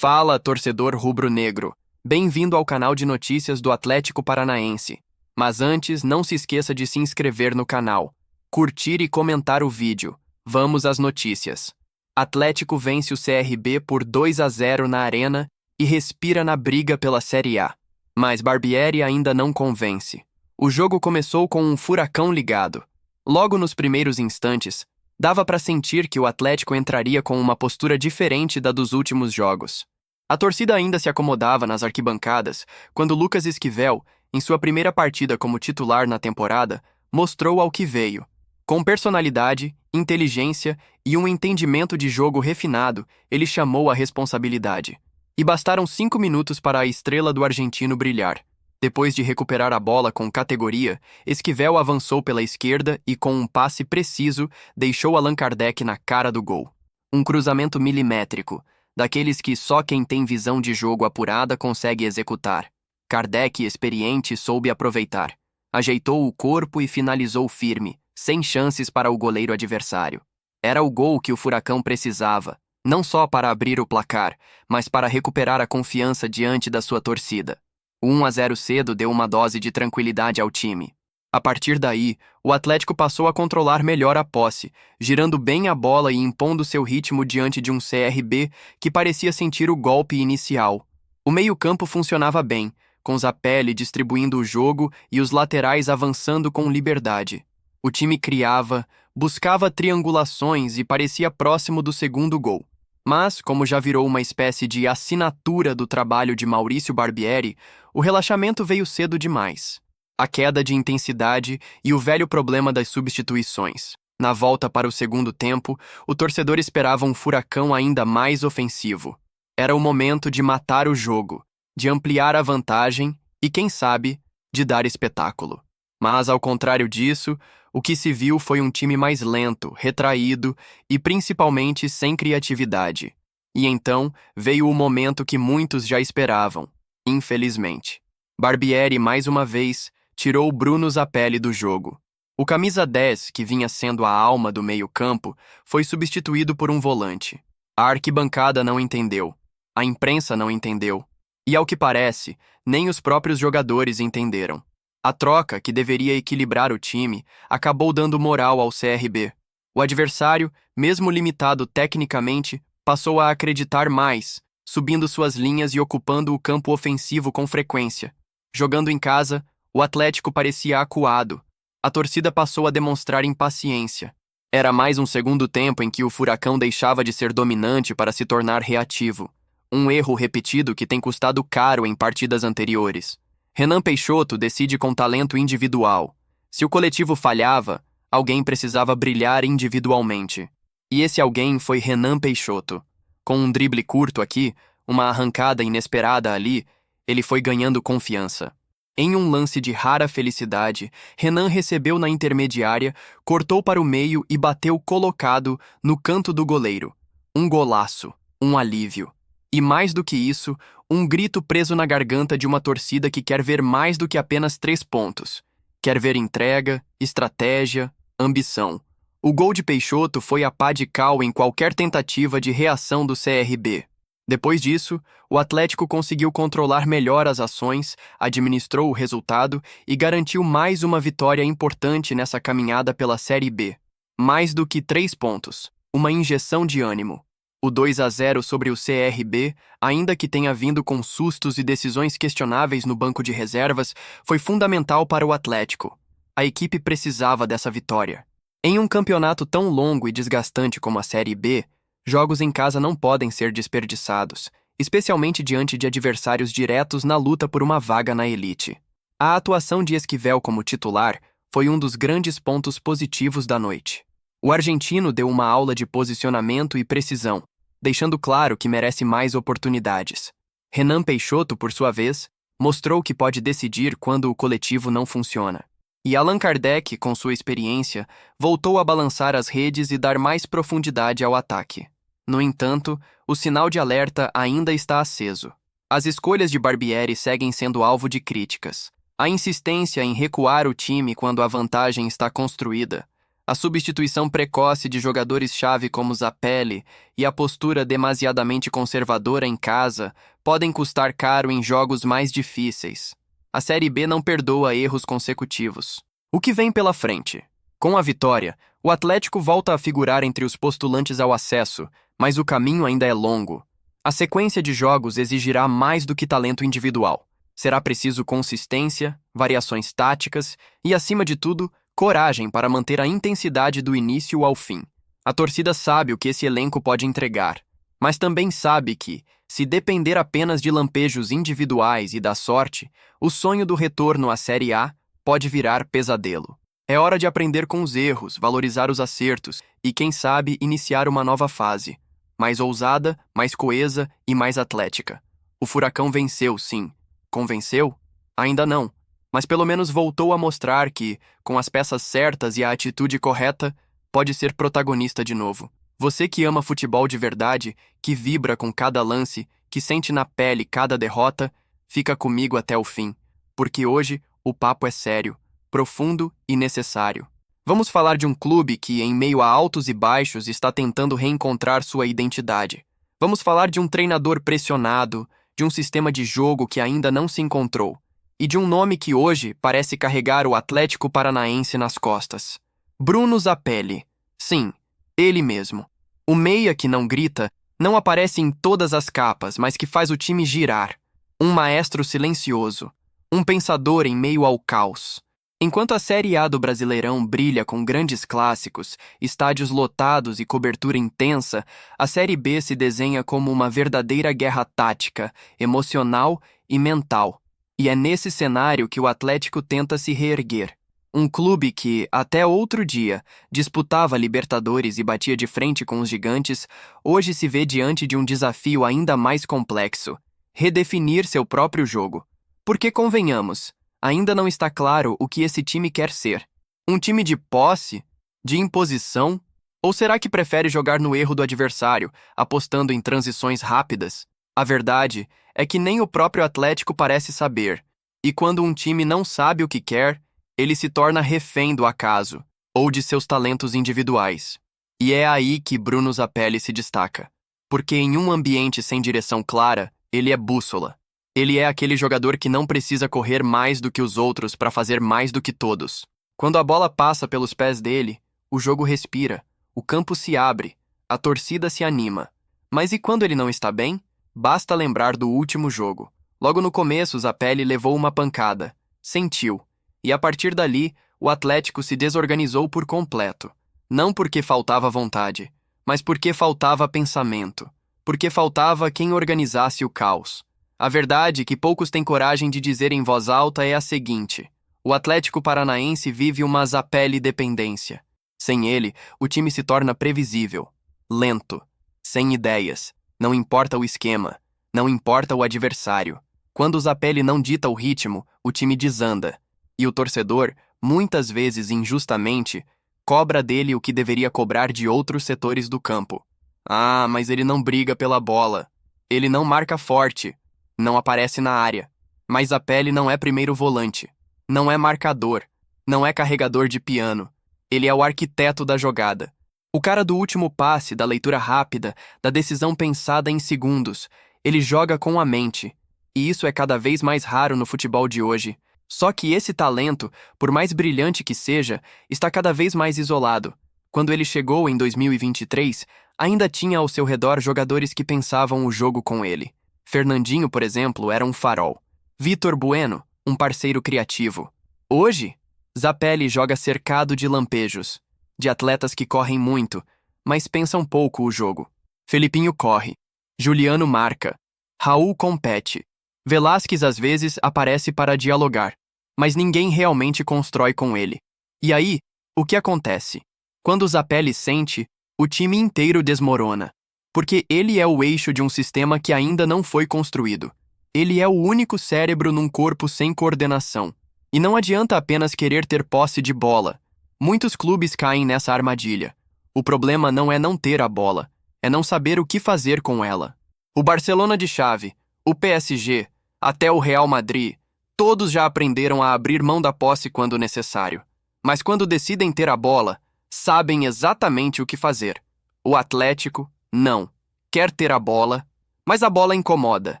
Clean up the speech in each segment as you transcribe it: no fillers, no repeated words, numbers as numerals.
Fala, torcedor rubro-negro. Bem-vindo ao canal de notícias do Atlético Paranaense. Mas antes, não se esqueça de se inscrever no canal, curtir e comentar o vídeo. Vamos às notícias. Atlético vence o CRB por 2-0 na Arena e respira na briga pela Série A. Mas Barbieri ainda não convence. O jogo começou com um furacão ligado. Logo nos primeiros instantes, dava para sentir que o Atlético entraria com uma postura diferente da dos últimos jogos. A torcida ainda se acomodava nas arquibancadas quando Lucas Esquivel, em sua primeira partida como titular na temporada, mostrou ao que veio. Com personalidade, inteligência e um entendimento de jogo refinado, ele chamou a responsabilidade. E bastaram 5 minutos para a estrela do argentino brilhar. Depois de recuperar a bola com categoria, Esquivel avançou pela esquerda e, com um passe preciso, deixou Allan Kardec na cara do gol. Um cruzamento milimétrico, daqueles que só quem tem visão de jogo apurada consegue executar. Kardec, experiente, soube aproveitar. Ajeitou o corpo e finalizou firme, sem chances para o goleiro adversário. Era o gol que o Furacão precisava, não só para abrir o placar, mas para recuperar a confiança diante da sua torcida. O 1-0 cedo deu uma dose de tranquilidade ao time. A partir daí, o Atlético passou a controlar melhor a posse, girando bem a bola e impondo seu ritmo diante de um CRB que parecia sentir o golpe inicial. O meio-campo funcionava bem, com Zapelli distribuindo o jogo e os laterais avançando com liberdade. O time criava, buscava triangulações e parecia próximo do segundo gol. Mas, como já virou uma espécie de assinatura do trabalho de Maurício Barbieri, o relaxamento veio cedo demais. A queda de intensidade e o velho problema das substituições. Na volta para o segundo tempo, o torcedor esperava um Furacão ainda mais ofensivo. Era o momento de matar o jogo, de ampliar a vantagem e, quem sabe, de dar espetáculo. Mas, ao contrário disso, o que se viu foi um time mais lento, retraído e principalmente sem criatividade. E então veio o momento que muitos já esperavam, infelizmente. Barbieri, mais uma vez, tirou Bruno Zapelli do jogo. O camisa 10, que vinha sendo a alma do meio-campo, foi substituído por um volante. A arquibancada não entendeu. A imprensa não entendeu. E, ao que parece, nem os próprios jogadores entenderam. A troca, que deveria equilibrar o time, acabou dando moral ao CRB. O adversário, mesmo limitado tecnicamente, passou a acreditar mais, subindo suas linhas e ocupando o campo ofensivo com frequência. Jogando em casa, o Atlético parecia acuado. A torcida passou a demonstrar impaciência. Era mais um segundo tempo em que o Furacão deixava de ser dominante para se tornar reativo. Um erro repetido que tem custado caro em partidas anteriores. Renan Peixoto decide com talento individual. Se o coletivo falhava, alguém precisava brilhar individualmente. E esse alguém foi Renan Peixoto. Com um drible curto aqui, uma arrancada inesperada ali, ele foi ganhando confiança. Em um lance de rara felicidade, Renan recebeu na intermediária, cortou para o meio e bateu colocado no canto do goleiro. Um golaço, um alívio. E mais do que isso, um grito preso na garganta de uma torcida que quer ver mais do que apenas 3 pontos. Quer ver entrega, estratégia, ambição. O gol de Peixoto foi a pá de cal em qualquer tentativa de reação do CRB. Depois disso, o Atlético conseguiu controlar melhor as ações, administrou o resultado e garantiu mais uma vitória importante nessa caminhada pela Série B. Mais do que 3 pontos, uma injeção de ânimo. O 2-0 sobre o CRB, ainda que tenha vindo com sustos e decisões questionáveis no banco de reservas, foi fundamental para o Atlético. A equipe precisava dessa vitória. Em um campeonato tão longo e desgastante como a Série B, jogos em casa não podem ser desperdiçados, especialmente diante de adversários diretos na luta por uma vaga na elite. A atuação de Esquivel como titular foi um dos grandes pontos positivos da noite. O argentino deu uma aula de posicionamento e precisão, deixando claro que merece mais oportunidades. Renan Peixoto, por sua vez, mostrou que pode decidir quando o coletivo não funciona. E Allan Kardec, com sua experiência, voltou a balançar as redes e dar mais profundidade ao ataque. No entanto, o sinal de alerta ainda está aceso. As escolhas de Barbieri seguem sendo alvo de críticas. A insistência em recuar o time quando a vantagem está construída, A substituição precoce de jogadores-chave como Zapelli e a postura demasiadamente conservadora em casa podem custar caro em jogos mais difíceis. A Série B não perdoa erros consecutivos. O que vem pela frente? Com a vitória, o Atlético volta a figurar entre os postulantes ao acesso, mas o caminho ainda é longo. A sequência de jogos exigirá mais do que talento individual. Será preciso consistência, variações táticas e, acima de tudo, coragem para manter a intensidade do início ao fim. A torcida sabe o que esse elenco pode entregar, mas também sabe que, se depender apenas de lampejos individuais e da sorte, o sonho do retorno à Série A pode virar pesadelo. É hora de aprender com os erros, valorizar os acertos e, quem sabe, iniciar uma nova fase, mais ousada, mais coesa e mais atlética. O Furacão venceu, sim. Convenceu? Ainda não. Mas pelo menos voltou a mostrar que, com as peças certas e a atitude correta, pode ser protagonista de novo. Você que ama futebol de verdade, que vibra com cada lance, que sente na pele cada derrota, fica comigo até o fim, porque hoje o papo é sério, profundo e necessário. Vamos falar de um clube que, em meio a altos e baixos, está tentando reencontrar sua identidade. Vamos falar de um treinador pressionado, de um sistema de jogo que ainda não se encontrou, e de um nome que hoje parece carregar o Atlético Paranaense nas costas. Bruno Zapelli. Sim, ele mesmo. O meia que não grita, não aparece em todas as capas, mas que faz o time girar. Um maestro silencioso. Um pensador em meio ao caos. Enquanto a Série A do Brasileirão brilha com grandes clássicos, estádios lotados e cobertura intensa, a Série B se desenha como uma verdadeira guerra tática, emocional e mental. E é nesse cenário que o Atlético tenta se reerguer. Um clube que, até outro dia, disputava Libertadores e batia de frente com os gigantes, hoje se vê diante de um desafio ainda mais complexo: redefinir seu próprio jogo. Porque, convenhamos, ainda não está claro o que esse time quer ser. Um time de posse? De imposição? Ou será que prefere jogar no erro do adversário, apostando em transições rápidas? A verdade é que nem o próprio Atlético parece saber. E quando um time não sabe o que quer, ele se torna refém do acaso, ou de seus talentos individuais. E é aí que Bruno Zapelli se destaca. Porque em um ambiente sem direção clara, ele é bússola. Ele é aquele jogador que não precisa correr mais do que os outros para fazer mais do que todos. Quando a bola passa pelos pés dele, o jogo respira, o campo se abre, a torcida se anima. Mas e quando ele não está bem? Basta lembrar do último jogo. Logo no começo, Zapelli levou uma pancada. Sentiu. E a partir dali, o Atlético se desorganizou por completo. Não porque faltava vontade, mas porque faltava pensamento. Porque faltava quem organizasse o caos. A verdade que poucos têm coragem de dizer em voz alta é a seguinte: o Atlético Paranaense vive uma Zapelli dependência. Sem ele, o time se torna previsível, lento, sem ideias. Não importa o esquema, não importa o adversário. Quando o Zapelli não dita o ritmo, o time desanda. E o torcedor, muitas vezes injustamente, cobra dele o que deveria cobrar de outros setores do campo. Ah, mas ele não briga pela bola. Ele não marca forte. Não aparece na área. Mas Zapelli não é primeiro volante. Não é marcador. Não é carregador de piano. Ele é o arquiteto da jogada. O cara do último passe, da leitura rápida, da decisão pensada em segundos. Ele joga com a mente. E isso é cada vez mais raro no futebol de hoje. Só que esse talento, por mais brilhante que seja, está cada vez mais isolado. Quando ele chegou em 2023, ainda tinha ao seu redor jogadores que pensavam o jogo com ele. Fernandinho, por exemplo, era um farol. Vitor Bueno, um parceiro criativo. Hoje, Zapelli joga cercado de lampejos, de atletas que correm muito, mas pensam pouco o jogo. Felipinho corre, Juliano marca, Raul compete. Velasquez às vezes aparece para dialogar, mas ninguém realmente constrói com ele. E aí, o que acontece? Quando Zapelli sente, o time inteiro desmorona. Porque ele é o eixo de um sistema que ainda não foi construído. Ele é o único cérebro num corpo sem coordenação. E não adianta apenas querer ter posse de bola. Muitos clubes caem nessa armadilha. O problema não é não ter a bola, é não saber o que fazer com ela. O Barcelona de Xavi, o PSG, até o Real Madrid, todos já aprenderam a abrir mão da posse quando necessário. Mas quando decidem ter a bola, sabem exatamente o que fazer. O Atlético, não. Quer ter a bola, mas a bola incomoda.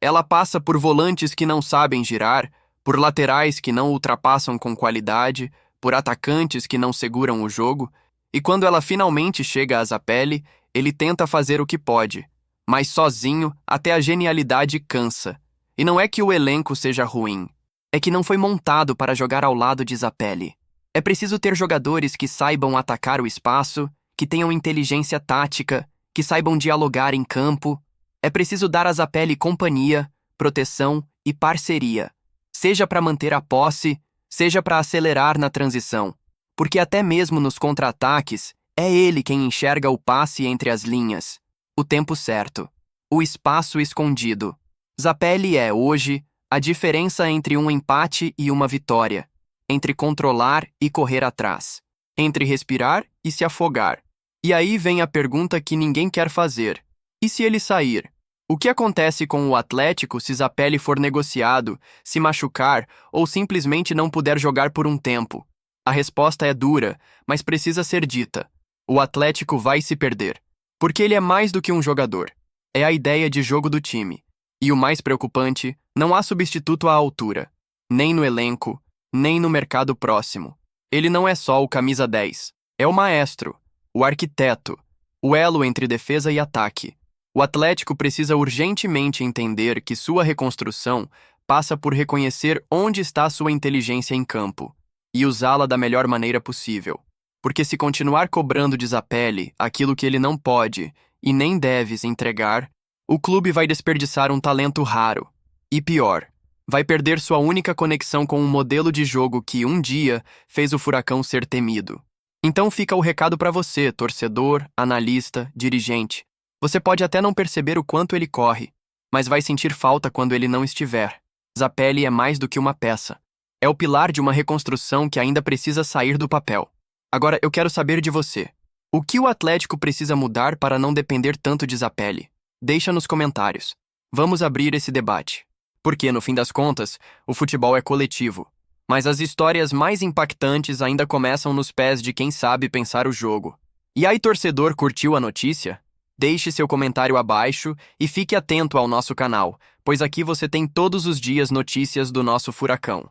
Ela passa por volantes que não sabem girar, por laterais que não ultrapassam com qualidade, por atacantes que não seguram o jogo, e quando ela finalmente chega a Zappelli, ele tenta fazer o que pode, mas sozinho até a genialidade cansa. E não é que o elenco seja ruim, é que não foi montado para jogar ao lado de Zappelli. É preciso ter jogadores que saibam atacar o espaço, que tenham inteligência tática, que saibam dialogar em campo. É preciso dar a Zappelli companhia, proteção e parceria, seja para manter a posse, seja para acelerar na transição. Porque até mesmo nos contra-ataques, é ele quem enxerga o passe entre as linhas, o tempo certo, o espaço escondido. Zappelli é, hoje, a diferença entre um empate e uma vitória, entre controlar e correr atrás, entre respirar e se afogar. E aí vem a pergunta que ninguém quer fazer. E se ele sair? O que acontece com o Atlético se Zappelli for negociado, se machucar ou simplesmente não puder jogar por um tempo? A resposta é dura, mas precisa ser dita. O Atlético vai se perder. Porque ele é mais do que um jogador. É a ideia de jogo do time. E o mais preocupante, não há substituto à altura. Nem no elenco, nem no mercado próximo. Ele não é só o camisa 10. É o maestro, o arquiteto, o elo entre defesa e ataque. O Atlético precisa urgentemente entender que sua reconstrução passa por reconhecer onde está sua inteligência em campo e usá-la da melhor maneira possível. Porque se continuar cobrando de Zappelli aquilo que ele não pode e nem deve entregar, o clube vai desperdiçar um talento raro. E pior, vai perder sua única conexão com um modelo de jogo que, um dia, fez o Furacão ser temido. Então fica o recado para você, torcedor, analista, dirigente. Você pode até não perceber o quanto ele corre, mas vai sentir falta quando ele não estiver. Zappelli é mais do que uma peça. É o pilar de uma reconstrução que ainda precisa sair do papel. Agora eu quero saber de você. O que o Atlético precisa mudar para não depender tanto de Zappelli? Deixa nos comentários. Vamos abrir esse debate. Porque, no fim das contas, o futebol é coletivo. Mas as histórias mais impactantes ainda começam nos pés de quem sabe pensar o jogo. E aí, torcedor, curtiu a notícia? Deixe seu comentário abaixo e fique atento ao nosso canal, pois aqui você tem todos os dias notícias do nosso Furacão.